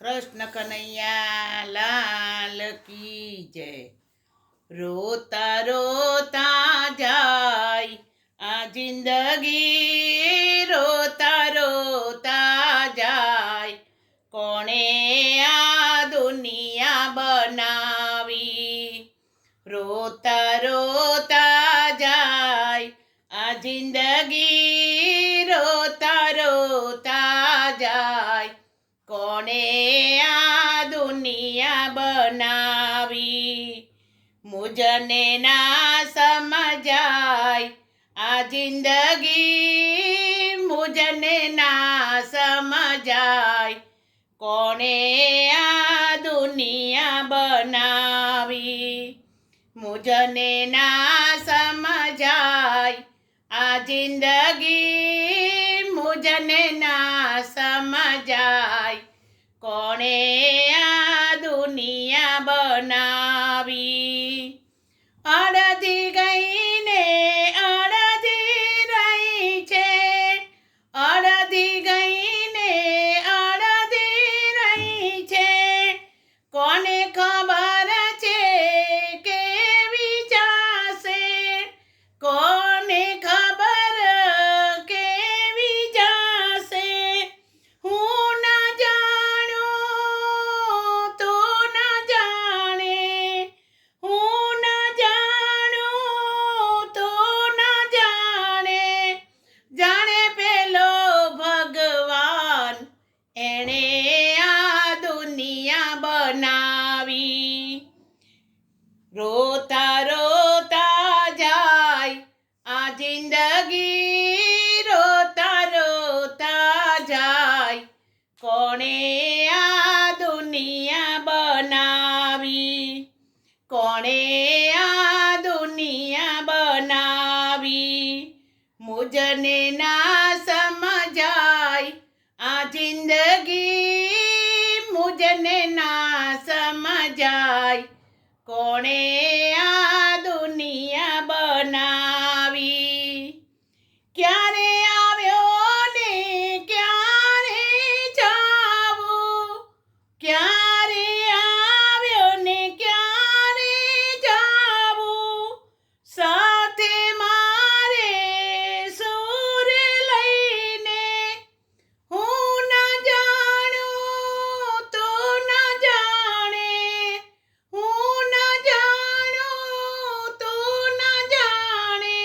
કૃષ્ણ કનૈયા લાલ કી જય. રોતા રોતા જાય આ જિંદગી, રોતા રોતા જાય. કોણે આ દુનિયા બનાવી? રોતા રોતા જાય આ જિંદગી, રોતા રોતા જાય. કોણે આ દુનિયા બનાવી? મુજને ના સમજાય આ જિંદગી, મુજને ના સમજાય. કોણે આ દુનિયા બનાવી? મુજને ના સમજાય આ જિંદગી, મુજને ના સમજાય. કોણે આ દુનિયા બનાવી? અડધી ગઈને અડધી રહી છે, અડધી ગઈને અડધી રહી છે. કોને ખબર છે કેવી જાશે? કોને ખબર કેવી જાશે? હું ના જાણું તો ના જાણે, હું ના જાણું તો ના જાણે. જાણે પેલો ભગવાન, એણે આ દુનિયા બનાવી. રોતા રોતા જાય આ જિંદગી, રોતા રોતા જાય. કોણે આ દુનિયા બનાવી? કોણે આ દુનિયા બનાવી? મુજને ના સમજાય આ જિંદગી, મુજને ના સમજાય. કોણે આ દુનિયા બનાવી? ક્યારે આવ્યો ને ક્યારે જાવું? ક્યારે આવ્યો ને ક્યારે જાવું? સાથે મારે સૂર લઈને, હું ના જાણું તો ના જાણે, હું ના જાણું તો ના જાણે.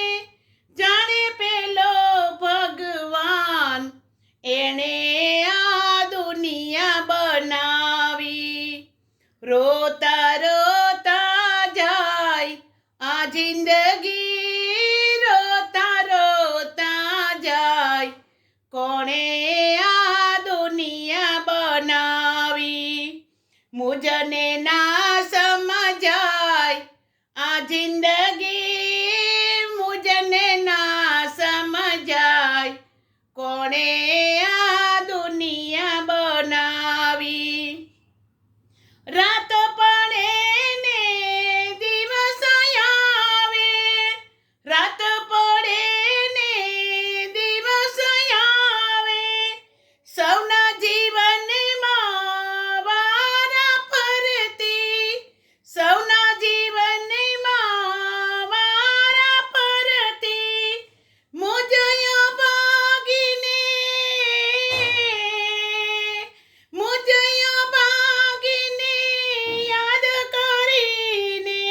જાણે પેલો ભગવાન, એણે આ દુનિયા બનાવી. રોતા રોતા જાય આ જિંદગી, રોતા રોતા જાય. કોણે આ દુનિયા બનાવી? મુજને ના સમજાય આ જિંદગી, મુજને ના સમજાય. કોણે આ દુનિયા બનાવી? રાત પડે ને દિવસ આવે, રાત પડે ને દિવસ આવે. સૌના જીવનમાં વારા ફરતી, સૌના જીવનમાં વારા ફરતી. મુજયો ભાગીને, મુજયો ભાગીને યાદ કરીને.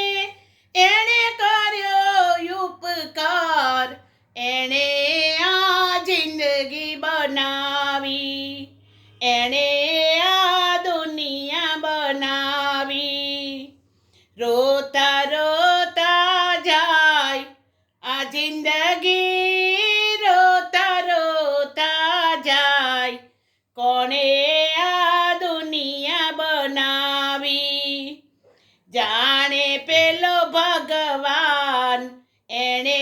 એણે કર્યો ઉપકાર, એણે આ જિંદગી બનાવી. એણે આ દુનિયા બનાવી. રોતા રોતા જાય આ જિંદગી, રોતા રોતા જાય. કોણે આ દુનિયા બનાવી? જાણે પેલો ભગવાન, એણે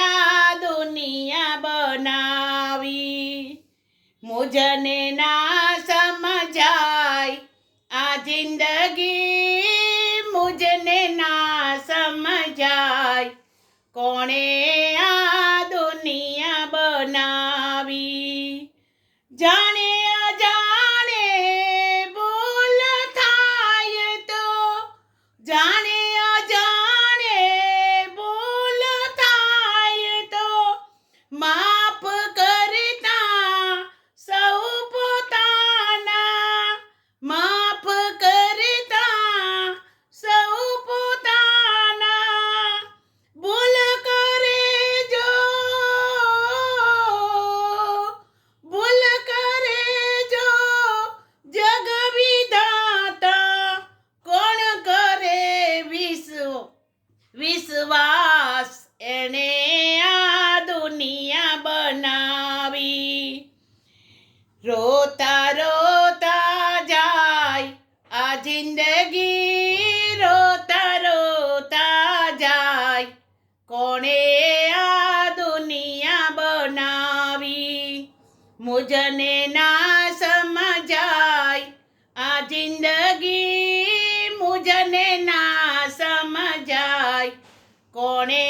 આ દુનિયા બનાવી. મુજને ના સમજાય આ જિંદગી, મુજને ના સમજાય. કોણે આ દુનિયા બનાવી? જાણે અજાણે મને ના સમજાય આ જિંદગી મુજને ના સમજાય કોણે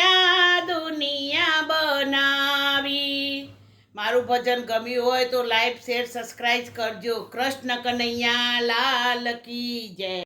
આ દુનિયા બનાવી. મારું ભજન ગમ્યું હોય તો લાઈક શેર સબસ્ક્રાઈબ કરજો. કૃષ્ણ કનૈયા લાલ કી જય.